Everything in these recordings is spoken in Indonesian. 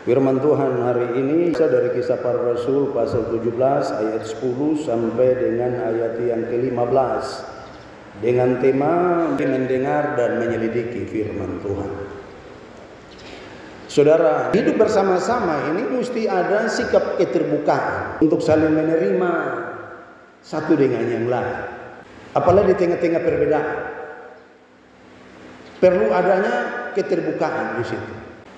Firman Tuhan hari ini dari Kisah Para Rasul pasal 17 ayat 10 sampai dengan ayat yang ke-15 dengan tema mendengar dan menyelidiki firman Tuhan. Saudara, hidup bersama-sama ini mesti ada sikap keterbukaan untuk saling menerima satu dengan yang lain. Apalagi di tengah-tengah perbedaan, perlu adanya keterbukaan di situ.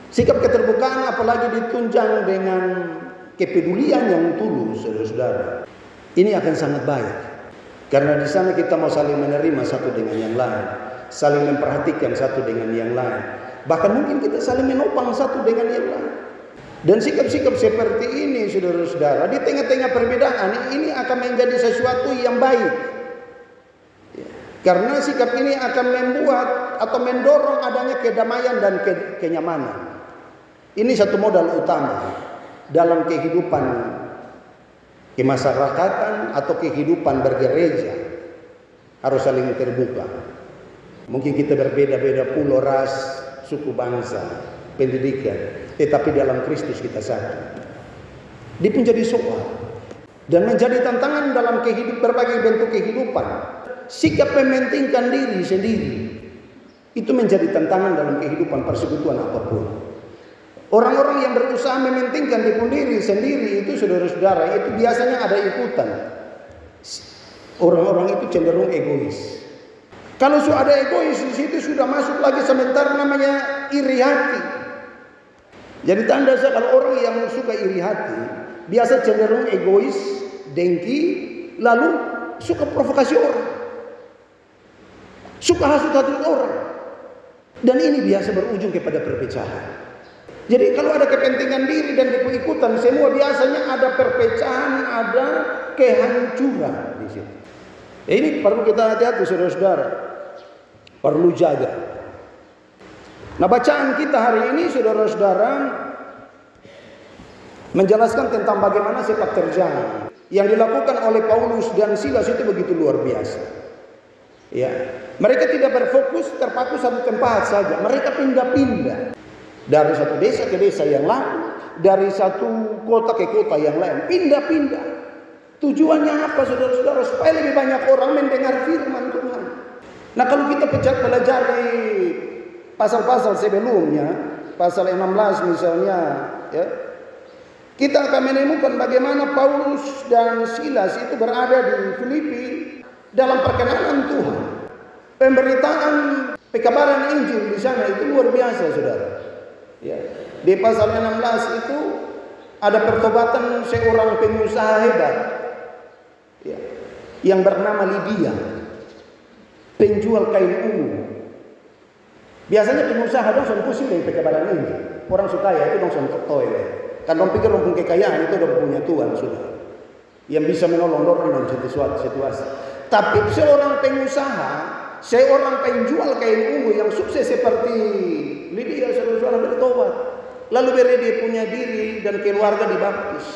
Sikap keterbukaan apalagi ditunjang dengan kepedulian yang tulus, saudara-saudara. Ini akan sangat baik. Karena di sana kita mau saling menerima satu dengan yang lain, saling memperhatikan satu dengan yang lain. Bahkan mungkin kita saling menopang satu dengan yang lain. Dan sikap-sikap seperti ini, saudara-saudara, di tengah-tengah perbedaan ini akan menjadi sesuatu yang baik. Karena sikap ini akan membuat atau mendorong adanya kedamaian dan kenyamanan. Ini satu modal utama dalam kehidupan kemasyarakatan atau kehidupan bergereja. Harus saling terbuka. Mungkin kita berbeda-beda pulau, ras, suku, bangsa, pendidikan, tetapi dalam Kristus kita satu. Ini pun jadi soal dan menjadi tantangan dalam berbagai bentuk kehidupan. Sikap mementingkan diri sendiri itu menjadi tantangan dalam kehidupan persekutuan apapun. Orang-orang yang berusaha mementingkan diri sendiri itu, saudara-saudara, itu biasanya ada ikutan. Orang-orang itu cenderung egois. Kalau sudah ada egois di situ sudah masuk lagi sementara namanya iri hati. Jadi tanda kalau orang yang suka iri hati biasa cenderung egois, dengki, lalu suka provokasi orang, suka hasut-hasut orang, dan ini biasa berujung kepada perpecahan. Jadi kalau ada kepentingan diri dan ikut-ikutan, semua biasanya ada perpecahan, ada kehancuran di situ. Ini perlu kita hati-hati, saudara-saudara. Perlu jaga. Nah, bacaan kita hari ini, saudara-saudara, menjelaskan tentang bagaimana sepak terjang yang dilakukan oleh Paulus dan Silas itu begitu luar biasa. Ya, mereka tidak berfokus terpaku satu tempat saja. Mereka pindah-pindah. Dari satu desa ke desa yang lain, dari satu kota ke kota yang lain, pindah-pindah. Tujuannya apa, saudara-saudara? Supaya lebih banyak orang mendengar firman Tuhan. Nah, kalau kita pelajari pasal-pasal sebelumnya, pasal 16 misalnya, ya, kita akan menemukan bagaimana Paulus dan Silas itu berada di Filipi dalam perkenanan Tuhan. Pemberitaan pekabaran Injil di sana itu luar biasa, saudara. Ya. Di pasal 16 itu ada pertobatan seorang pengusaha hebat, ya, yang bernama Lydia, penjual kain ungu. Biasanya pengusaha dong son pusing dengan pekabaran ini. Orang suka ya itu dong son toilet. Kan dong pikir dong kekayaan itu dong punya Tuhan sudah, yang bisa menolong orang dalam situasi. Tapi seorang pengusaha, seorang penjual kain ungu yang sukses seperti Lydia, saudara-saudara, bertobat. Lalu dia punya diri dan keluarga dibaptis.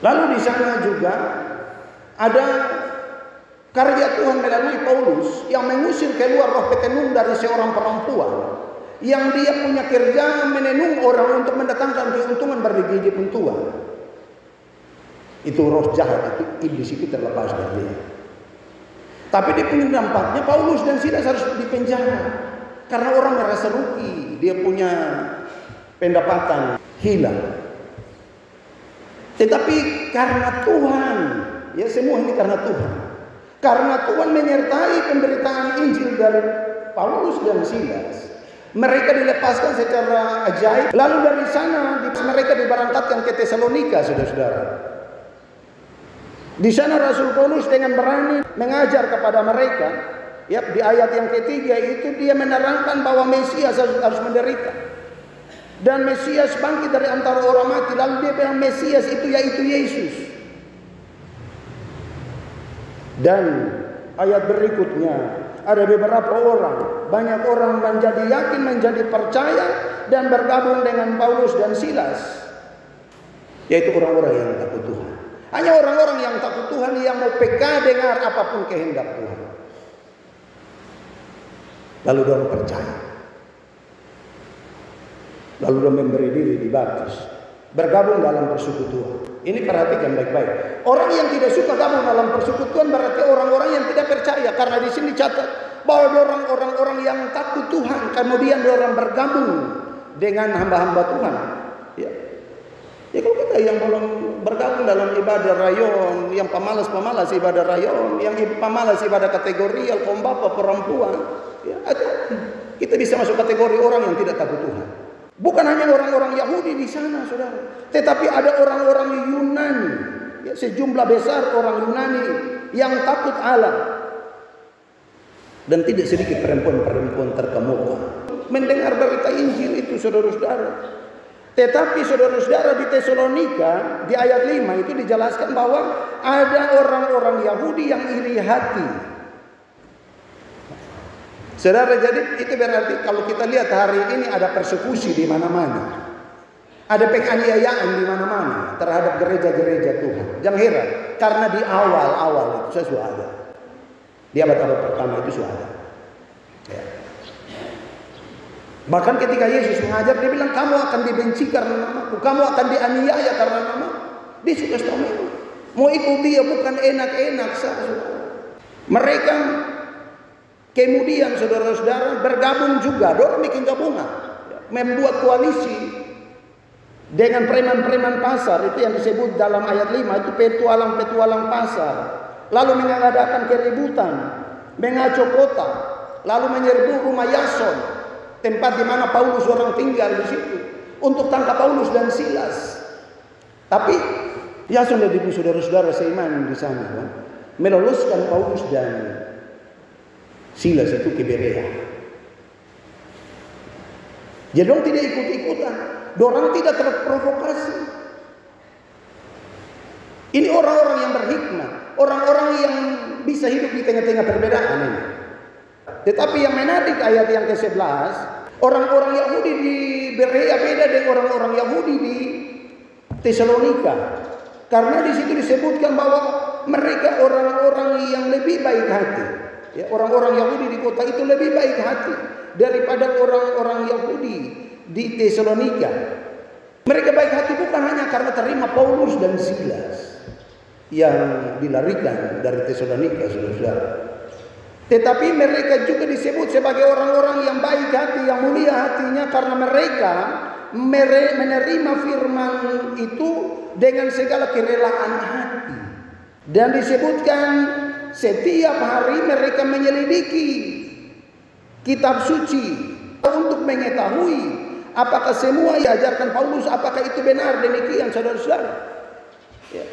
Lalu di sana juga ada karya Tuhan melalui Paulus yang mengusir keluar roh petenung dari seorang perempuan yang dia punya kerja menenung orang untuk mendatangkan keuntungan bagi kehidupan Tuhan. Itu roh jahat, itu iblis itu terlepas dari dia. Tapi di punya dampaknya Paulus dan Silas harus dipenjara. Karena orang merasa rugi, dia punya pendapatan hilang. Tetapi karena Tuhan, ya semua ini karena Tuhan. Karena Tuhan menyertai pemberitaan Injil dari Paulus dan Silas, mereka dilepaskan secara ajaib. Lalu dari sana mereka diberangkatkan ke Tesalonika, saudara-saudara. Di sana Rasul Paulus dengan berani mengajar kepada mereka. Ya, di ayat yang ketiga itu dia menerangkan bahwa Mesias harus menderita. Dan Mesias bangkit dari antara orang mati. Lalu dia bilang Mesias itu yaitu Yesus. Dan ayat berikutnya ada beberapa orang, banyak orang menjadi yakin, menjadi percaya dan bergabung dengan Paulus dan Silas. Yaitu orang-orang yang takut Tuhan. Hanya orang-orang yang takut Tuhan yang mau peka dengar apapun kehendak Tuhan. Lalu orang percaya. lalu dia memberi diri dibaptis, bergabung dalam persekutuan. Ini perhatikan baik-baik. Orang yang tidak suka gabung dalam persekutuan berarti orang-orang yang tidak percaya, karena di sini catat bahwa orang-orang yang takut Tuhan kemudian orang bergabung dengan hamba-hamba Tuhan. Ya. Ya kalau kita yang belum bergabung dalam ibadah rayon, yang pemalas-pemalas ibadah rayon, yang pemalas ibadah kategorial, kaum bapak perempuan, ya, kita bisa masuk kategori orang yang tidak takut Tuhan. Bukan hanya orang-orang Yahudi di sana, saudara, tetapi ada orang-orang Yunani, ya, sejumlah besar orang Yunani yang takut Allah, dan tidak sedikit perempuan-perempuan terkemuka mendengar berita Injil itu, saudara-saudara. Tetapi saudara-saudara, di Tesalonika di ayat 5 itu dijelaskan bahwa ada orang-orang Yahudi yang iri hati. Saudara, jadi itu berarti kalau kita lihat hari ini ada persekusi di mana-mana. Ada penganiayaan di mana-mana terhadap gereja-gereja Tuhan. Jangan heran, karena di awal-awal itu saya sudah ada. Di abad-abad pertama itu sudah ada. Ya. Bahkan ketika Yesus mengajar, dia bilang kamu akan dibenci karena namaku, kamu akan dianiaya karena nama. Dia suka stomel. Mau ikut dia bukan enak-enak, saudara. Mereka kemudian saudara-saudara bergabung juga, dorang bikin gabungan, membuat koalisi dengan preman-preman pasar, itu yang disebut dalam ayat 5 itu petualang-petualang pasar, lalu mengadakan keributan, mengacau kota, lalu menyerbu rumah Yason, tempat di mana Paulus orang tinggal di situ, untuk tangkap Paulus dan Silas. Tapi Yason dan ibu saudara-saudara seiman di sana, kan? Meloloskan Paulus dan Silas itu ke Berea. Jadi orang tidak ikut-ikutan, orang tidak terprovokasi. Ini orang-orang yang berhikmah, orang-orang yang bisa hidup di tengah-tengah perbedaan ini. Tetapi yang menarik ayat yang ke-11, orang-orang Yahudi di Berea beda dengan orang-orang Yahudi di Tesalonika. Karena di situ disebutkan bahwa mereka orang-orang yang lebih baik hati. Ya, orang-orang Yahudi di kota itu lebih baik hati daripada orang-orang Yahudi di Tesalonika. Mereka baik hati bukan hanya karena terima Paulus dan Silas yang dilarikan dari Tesalonika, saudara-saudara. Tetapi mereka juga disebut sebagai orang-orang yang baik hati, yang mulia hatinya, karena mereka menerima firman itu dengan segala kerelaan hati. Dan disebutkan setiap hari mereka menyelidiki kitab suci untuk mengetahui apakah semua yang diajarkan Paulus, apakah itu benar demikian, saudara-saudara. Ya.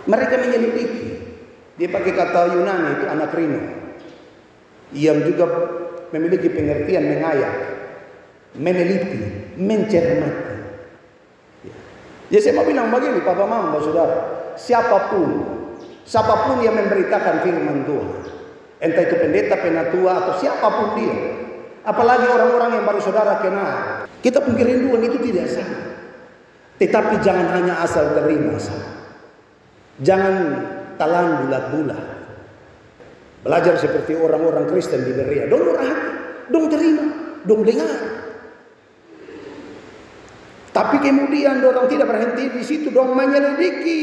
Mereka menyelidiki. Dia pakai kata Yunani itu anakrino, yang juga memiliki pengertian mengayak, meneliti, mencermati. Ya, saya mau bilang begini, Papa Mama, saudara, siapapun yang memberitakan firman Tuhan, entah itu pendeta, penatua, atau siapapun dia, apalagi orang-orang yang baru saudara kenal, kita punya kerinduan itu tidak salah. Tetapi jangan hanya asal terima saja. Jangan talan bulat-bulat. Belajar seperti orang-orang Kristen di Berea. Dong murah hati, dong terima, dong dengar. Tapi kemudian orang tidak berhenti di situ, dong menyelidiki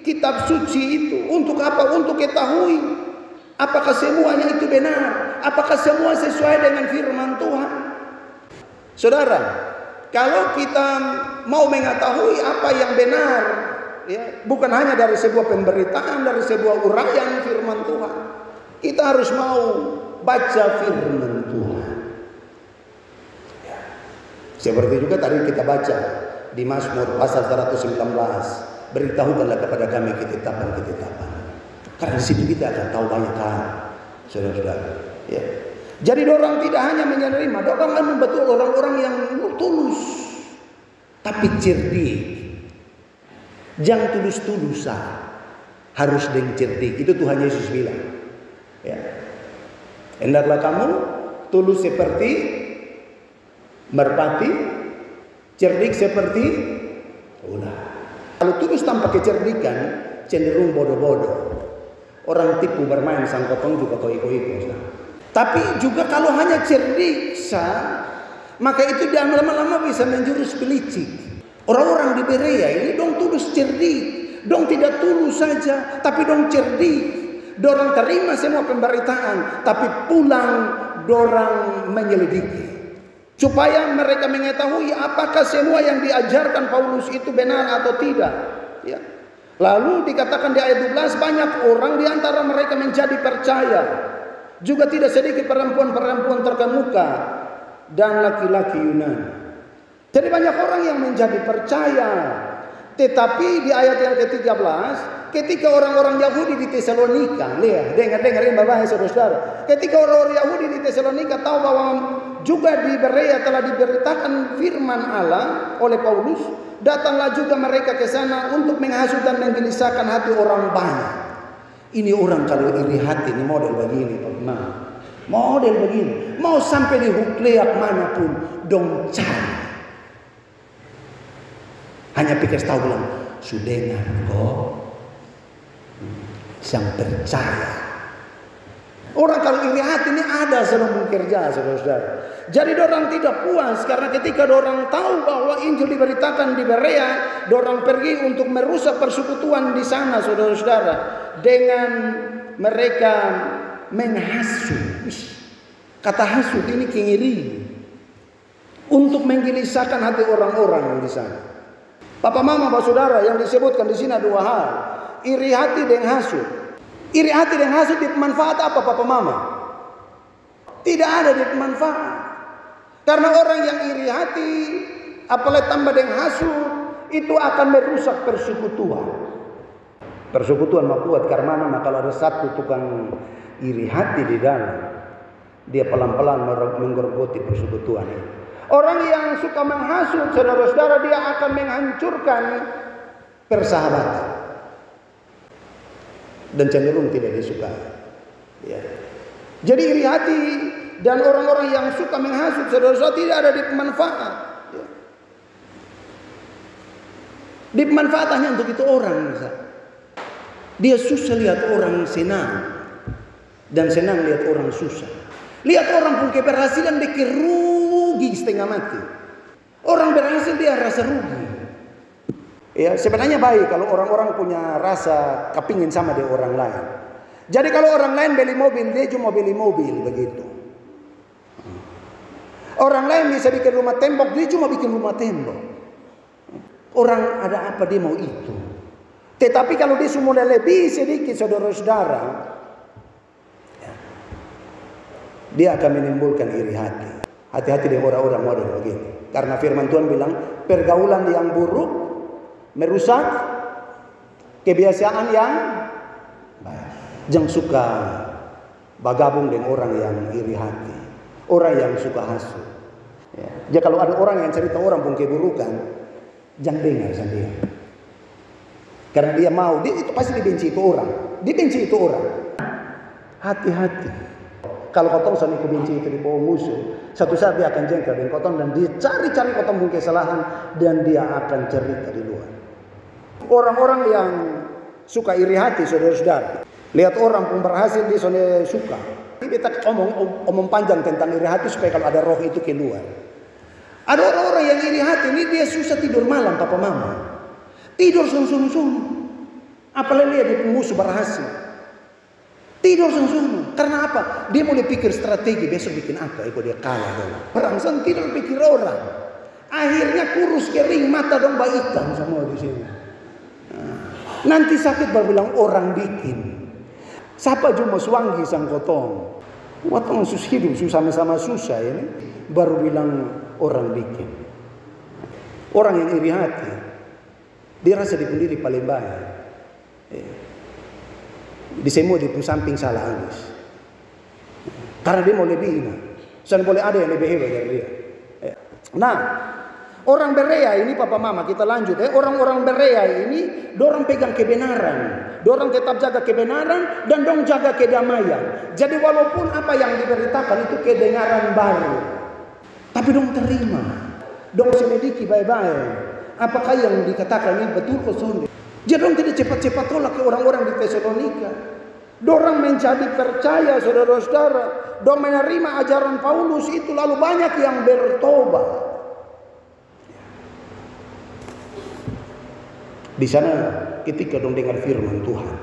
kitab suci itu. Untuk apa? Untuk ketahui apakah semuanya itu benar, apakah semua sesuai dengan firman Tuhan. Saudara, kalau kita mau mengetahui apa yang benar, ya, bukan hanya dari sebuah pemberitaan, dari sebuah uraian firman Tuhan, kita harus mau baca firman Tuhan. Ya. Seperti juga tadi kita baca di Mazmur pasal 119, beritahukanlah kepada kami ketetapan-ketetapan. Karena di situ kita akan tahu banyak hal, saudara-saudara. Ya. Jadi orang tidak hanya menerima, orang membetul orang-orang yang tulus, tapi cerdik. Jangan tulus-tulusan, harus dengan cerdik. Itu Tuhan Yesus bilang. Ya. Hendaklah kamu tulus seperti merpati, cerdik seperti ular. Kalau tulus tanpa kecerdikan, cenderung bodoh-bodoh. Orang tipu bermain sangkotong juga kau iko-iko. Tapi juga kalau hanya cerdik, Maka itu dia lama-lama bisa menjurus pelicik. Orang-orang di Berea ini dong tulus cerdik, dong tidak tulus saja, tapi dong cerdik. Dorang terima semua pemberitaan, tapi pulang dorang menyelidiki. Supaya mereka mengetahui apakah semua yang diajarkan Paulus itu benar atau tidak. Ya. Lalu dikatakan di ayat 12, banyak orang di antara mereka menjadi percaya. Juga tidak sedikit perempuan-perempuan terkemuka dan laki-laki Yunani. Jadi banyak orang yang menjadi percaya. Tetapi di ayat yang ke-13, ketika orang-orang Yahudi di Tesalonika, lihat, dengar-dengarin Bapak Saudara. Ketika orang-orang Yahudi di Tesalonika tahu bahwa juga di Berea telah diberitakan firman Allah oleh Paulus, datanglah juga mereka ke sana untuk menghasut dan menggelisahkan hati orang banyak. Ini orang kalau iri hati, ini model begini, Pak. Model begini, mau sampai di hukleak manapun, dong cari. Hanya pikir tahu bilang, sudah kok, yang percaya. Orang kalau iri hati ini ada selama kerja, saudara-saudara. Jadi dorang tidak puas karena ketika dorang tahu bahwa Injil diberitakan di Berea, dorang pergi untuk merusak persekutuan di sana, saudara-saudara, dengan mereka menghasut. Kata hasut ini kengiri untuk menggelisahkan hati orang-orang di sana. Papa mama, Bapak saudara, yang disebutkan di sini dua hal. Iri hati dan hasut. Iri hati dan hasut bermanfaat apa Papa mama? Tidak ada bermanfaat. Karena orang yang iri hati, apalagi tambah dengan hasut, itu akan merusak persekutuan. Persekutuan mau kuat karena kalau ada satu tukang iri hati di dalam, dia pelan-pelan menggerogoti persekutuan ini. Orang yang suka menghasut, saudara-saudara, dia akan menghancurkan persahabatan dan cenderung tidak disukai. Ya. Jadi iri hati dan orang-orang yang suka menghasut, saudara-saudara, tidak ada manfaat. Ya. Di manfaat hanya untuk itu orang. Dia susah lihat orang senang dan senang lihat orang susah. Lihat orang pun keberhasilan dia rugi setengah mati. Orang berhasil dia rasa rugi. Ya, sebenarnya baik kalau orang-orang punya rasa kepingin sama dengan orang lain. Jadi kalau orang lain beli mobil, dia cuma beli mobil begitu. Orang lain bisa bikin rumah tembok, dia cuma bikin rumah tembok. Orang ada apa dia mau itu. Tetapi kalau dia semua lebih sedikit, saudara-saudara, dia akan menimbulkan iri hati. Hati-hati dengan orang-orang model begini. Karena firman Tuhan bilang, pergaulan yang buruk merusak kebiasaan yang baik. Jangan suka bergabung dengan orang yang iri hati, orang yang suka hasut. Ya. Jadi kalau ada orang yang cerita orang pun keburukan, jangan dengar sama dia. Karena dia mau, dia itu pasti dibenci itu orang. Dibenci itu orang. Hati-hati. Kalau kotong sama benci itu di bawah musuh, satu saat dia akan jengkel dengan kotong dan dia cari-cari kotong punya kesalahan dan dia akan cerita di luar. Orang-orang yang suka iri hati, saudara-saudara, lihat orang pun berhasil dia suka. Kita omong panjang tentang iri hati supaya kalau ada roh itu keluar. Ada orang-orang yang iri hati ini dia susah tidur malam, Papa Mama. Tidur sung-sung. Apalagi lihat dia musuh berhasil. Tidur sung-sung. Karena apa? Dia mulai pikir strategi besok bikin apa? Ikut dia kalah dong. Orang tidur pikir orang. Akhirnya kurus kering mata dong baikan semua di sini. Nanti sakit baru bilang orang bikin. Siapa cuma suanggi sang kotong. Watong sus hidup sama-sama susah ini. Baru bilang orang bikin. Orang yang iri hati, dia rasa diri paling baik. Di semua di samping salah habis. Karena dia mau lebih ini. Jangan boleh ada yang lebih hebat dari dia. Nah, orang Berea ini Papa Mama kita lanjut ya. Orang-orang Berea ini dorang pegang kebenaran. Dorang tetap jaga kebenaran dan dong jaga kedamaian. Jadi walaupun apa yang diberitakan itu kedengaran baru, tapi dong terima. Dong selidiki baik-baik. Apakah yang dikatakan ini betul atau tidak? Jadi dong tidak cepat-cepat tolak ke orang-orang di Tesalonika. Dorang menjadi percaya, saudara-saudara. Dorang menerima ajaran Paulus itu, lalu banyak yang bertobat. Di sana ketika dong dengar firman Tuhan,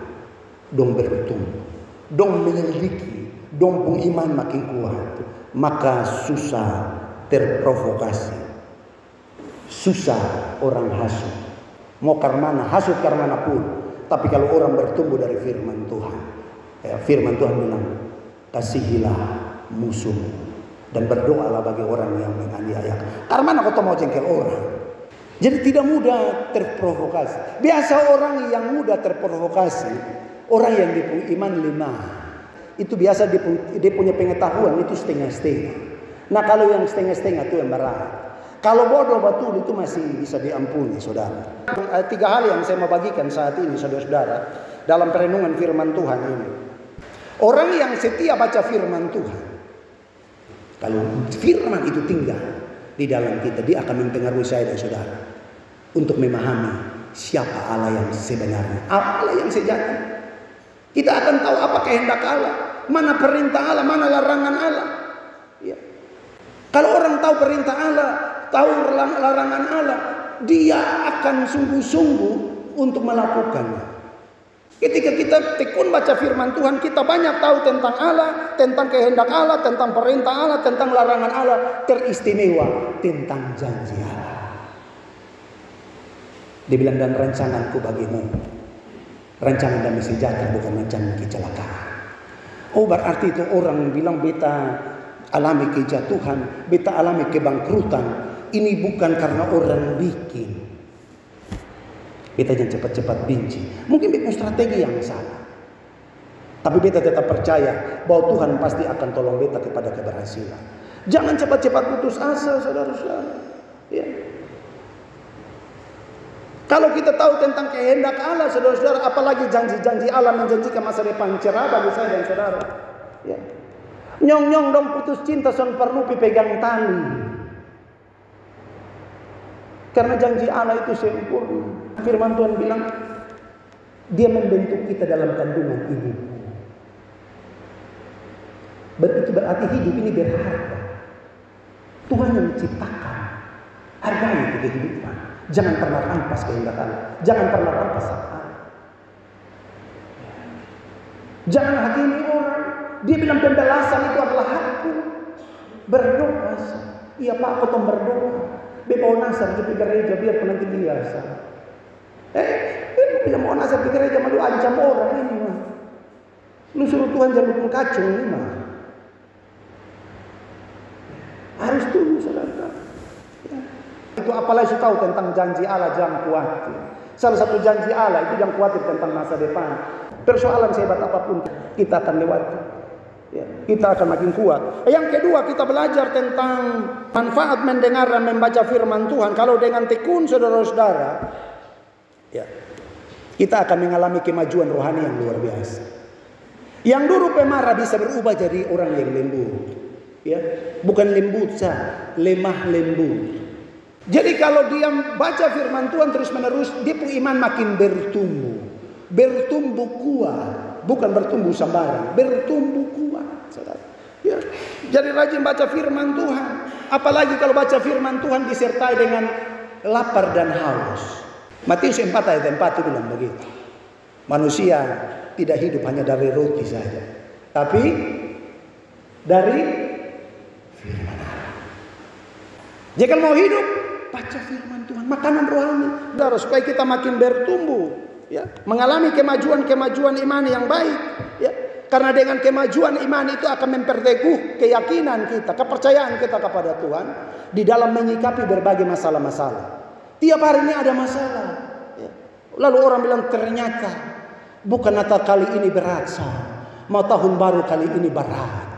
dong bertumbuh, dong menyelidiki, dong pun iman makin kuat, maka susah terprovokasi, susah orang hasut. Mau karmana, hasut karmana pun. Tapi kalau orang bertumbuh dari firman Tuhan, firman Tuhan bilang, kasihilah musuh dan berdoalah bagi orang yang menganiaya. Karmana kau mau jengkel orang. Jadi tidak mudah terprovokasi. Biasa orang yang mudah terprovokasi, orang yang dia punya iman lemah. Itu biasa dia punya pengetahuan itu setengah-setengah. Nah kalau yang setengah-setengah itu yang berat. Kalau bodoh betul itu masih bisa diampuni, saudara. 3 hal yang saya mau bagikan saat ini, saudara-saudara, dalam perenungan firman Tuhan ini. Orang yang setia baca firman Tuhan, kalau firman itu tinggal di dalam kita, dia akan mempengaruhi saya dan saudara untuk memahami siapa Allah yang sebenarnya, apa Allah yang sejati. Kita akan tahu apa kehendak Allah, mana perintah Allah, mana larangan Allah. Ya. Kalau orang tahu perintah Allah, tahu larangan Allah, dia akan sungguh-sungguh untuk melakukannya. Ketika kita tekun baca firman Tuhan, kita banyak tahu tentang Allah, tentang kehendak Allah, tentang perintah Allah, tentang larangan Allah, teristimewa tentang janji Allah. Dia bilang, dan rancanganku bagimu, rancangan damai sejahtera, bukan rancangan kecelakaan. Oh, berarti itu orang bilang beta alami kejatuhan, beta alami kebangkrutan. Ini bukan karena orang bikin. Beta jangan cepat-cepat benci. Mungkin beta strategi yang salah. Tapi beta tetap percaya bahwa Tuhan pasti akan tolong beta kepada keberhasilan. Jangan cepat-cepat putus asa, saudara-saudara. Ya. Kalau kita tahu tentang kehendak Allah, saudara-saudara, apalagi janji-janji Allah menjanjikan masa depan cerah bagi saya dan saudara. Ya. Nyong-nyong dong putus cinta son perlu pegang tali. Karena janji Allah itu sempurna. Firman Tuhan bilang, dia membentuk kita dalam kandungan ibu. Itu berarti hidup ini berharga. Tuhan yang menciptakan. Hargai itu kehidupan. Jangan pernah rampas kehendak Allah. Jangan pernah rampas hak Allah. Jangan hakimi orang. Dia bilang pembalasan itu adalah hakku. Berdoa. Iya Pak, aku tuh berdoa. Mau nasar di gereja biar nanti biasa. Bila mau nasar di gereja malu ancam orang ini mah. Lu suruh Tuhan jangan dukung kacung ini mah. Harus tunggu, saudara. Ya. Itu apalagi tahu tentang janji Allah, jangan khawatir. Salah satu janji Allah itu jangan khawatir tentang masa depan. Persoalan sehebat apapun kita akan lewati. Ya, kita akan makin kuat. Yang kedua, kita belajar tentang manfaat mendengar dan membaca firman Tuhan. Kalau dengan tekun, saudara-saudara, ya, kita akan mengalami kemajuan rohani yang luar biasa. Yang dulu pemarah bisa berubah jadi orang yang lembut. Ya, bukan lembut saja, lemah lembut. Jadi kalau dia baca firman Tuhan terus menerus, dia punya iman makin bertumbuh kuat. Bukan bertumbuh sembarang, bertumbuh kuat, saudara. Ya. Jadi rajin baca firman Tuhan. Apalagi kalau baca firman Tuhan disertai dengan lapar dan haus. Matius 4 ayat 4 itu bilang begitu. Manusia tidak hidup hanya dari roti saja, tapi dari firman Allah. Jika mau hidup, baca firman Tuhan, makanan rohani, saudara, supaya kita makin bertumbuh. Ya, mengalami kemajuan iman yang baik, ya, karena dengan kemajuan iman itu akan memperteguh keyakinan kita, kepercayaan kita kepada Tuhan di dalam menyikapi berbagai masalah-masalah. Tiap hari ini ada masalah, ya. Lalu orang bilang ternyata bukan Natal kali ini berat, mau tahun baru kali ini berat.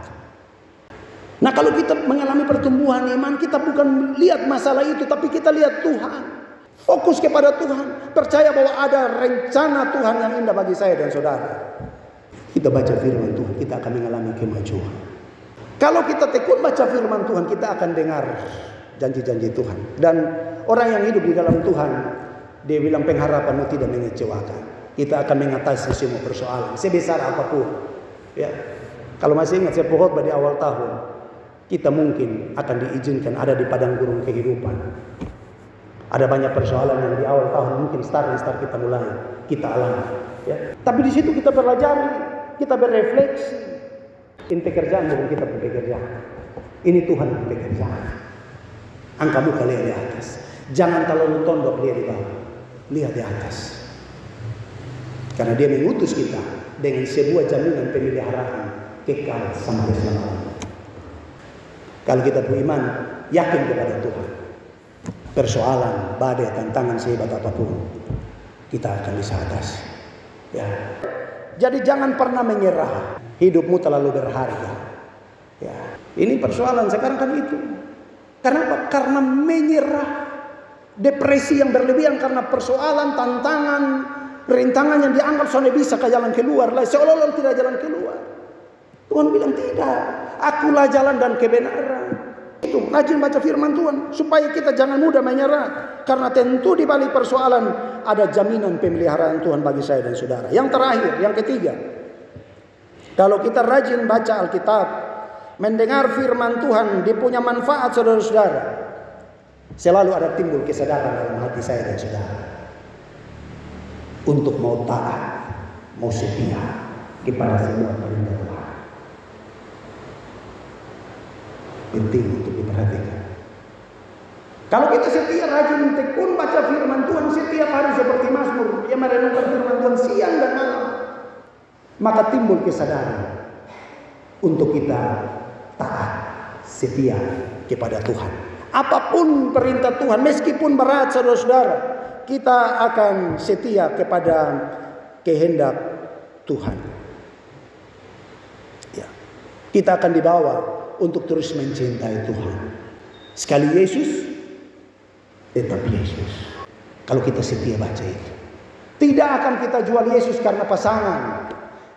Nah kalau kita mengalami pertumbuhan iman, kita bukan lihat masalah itu, tapi kita lihat Tuhan. Fokus kepada Tuhan. Percaya bahwa ada rencana Tuhan yang indah bagi saya dan saudara. Kita baca firman Tuhan, kita akan mengalami kemajuan. Kalau kita tekun baca firman Tuhan, kita akan dengar janji-janji Tuhan. Dan orang yang hidup di dalam Tuhan, dia bilang pengharapanmu tidak mengecewakan. kita akan mengatasi semua persoalan sebesar apapun. Ya, kalau masih ingat saya khotbah di awal tahun, kita mungkin akan diizinkan ada di padang gurun kehidupan. Ada banyak persoalan yang di awal tahun mungkin start kita mulai, kita alami. Ya. Tapi di situ kita pelajari, kita berefleksi. Ini pekerjaan bukan kita pekerjaan. Ini Tuhan pekerjaan. Angkat muka lihat di atas. Jangan terlalu tondok lihat di bawah. Lihat di atas. Karena Dia mengutus kita dengan sebuah jaminan pemeliharaan kekal sampai selama-lamanya. Kalau kita beriman, yakin kepada Tuhan, persoalan, badai, tantangan sehebat apapun, kita akan bisa atasi. Ya. Jadi jangan pernah menyerah. Hidupmu terlalu berharga. Ya. Ini persoalan sekarang kan itu. Kenapa? Karena menyerah. Depresi yang berlebihan karena persoalan, tantangan, rintangan yang dianggap sudah bisa ke jalan keluar. Seolah-olah tidak jalan keluar. Tuhan bilang tidak. Akulah jalan dan kebenaran. Itu rajin baca firman Tuhan supaya kita jangan mudah menyerah. Karena tentu di balik persoalan ada jaminan pemeliharaan Tuhan bagi saya dan saudara. Yang terakhir, yang ketiga, kalau kita rajin baca Alkitab, mendengar firman Tuhan, dia punya manfaat saudara-saudara. Selalu ada timbul kesadaran dalam hati saya dan saudara untuk mau taat, mau setia kepada semua perintah Tuhan. Penting untuk diperhatikan. Kalau kita setia, rajin, tekun baca firman Tuhan setiap hari seperti Mazmur, dia merenungkan firman Tuhan siang dan malam, maka timbul kesadaran untuk kita taat, setia kepada Tuhan. Apapun perintah Tuhan, meskipun berat saudara-saudara, kita akan setia kepada kehendak Tuhan. Ya. Kita akan dibawa untuk terus mencintai Tuhan. Sekali Yesus, tetap Yesus. Kalau kita setia baca itu, tidak akan kita jual Yesus karena pasangan.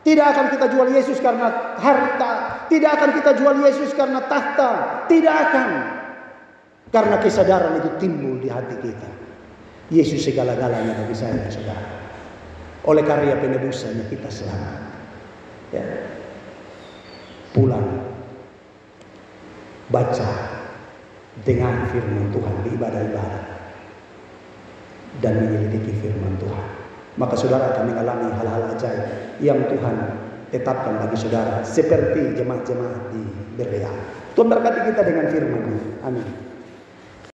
Tidak akan kita jual Yesus karena harta. Tidak akan kita jual Yesus karena tahta. Tidak akan. Karena kesadaran itu timbul di hati kita. Yesus segala-galanya bagi saya dan saudara. Oleh karya penebusannya kita selamat. Ya. Pulang. Baca. Dengar firman Tuhan di ibadah-ibadah. Dan menyelidiki firman Tuhan. Maka saudara akan mengalami hal-hal ajaib yang Tuhan tetapkan bagi saudara. Seperti jemaat-jemaat di Berea. Tuhan berkati kita dengan firman-Nya. Amin.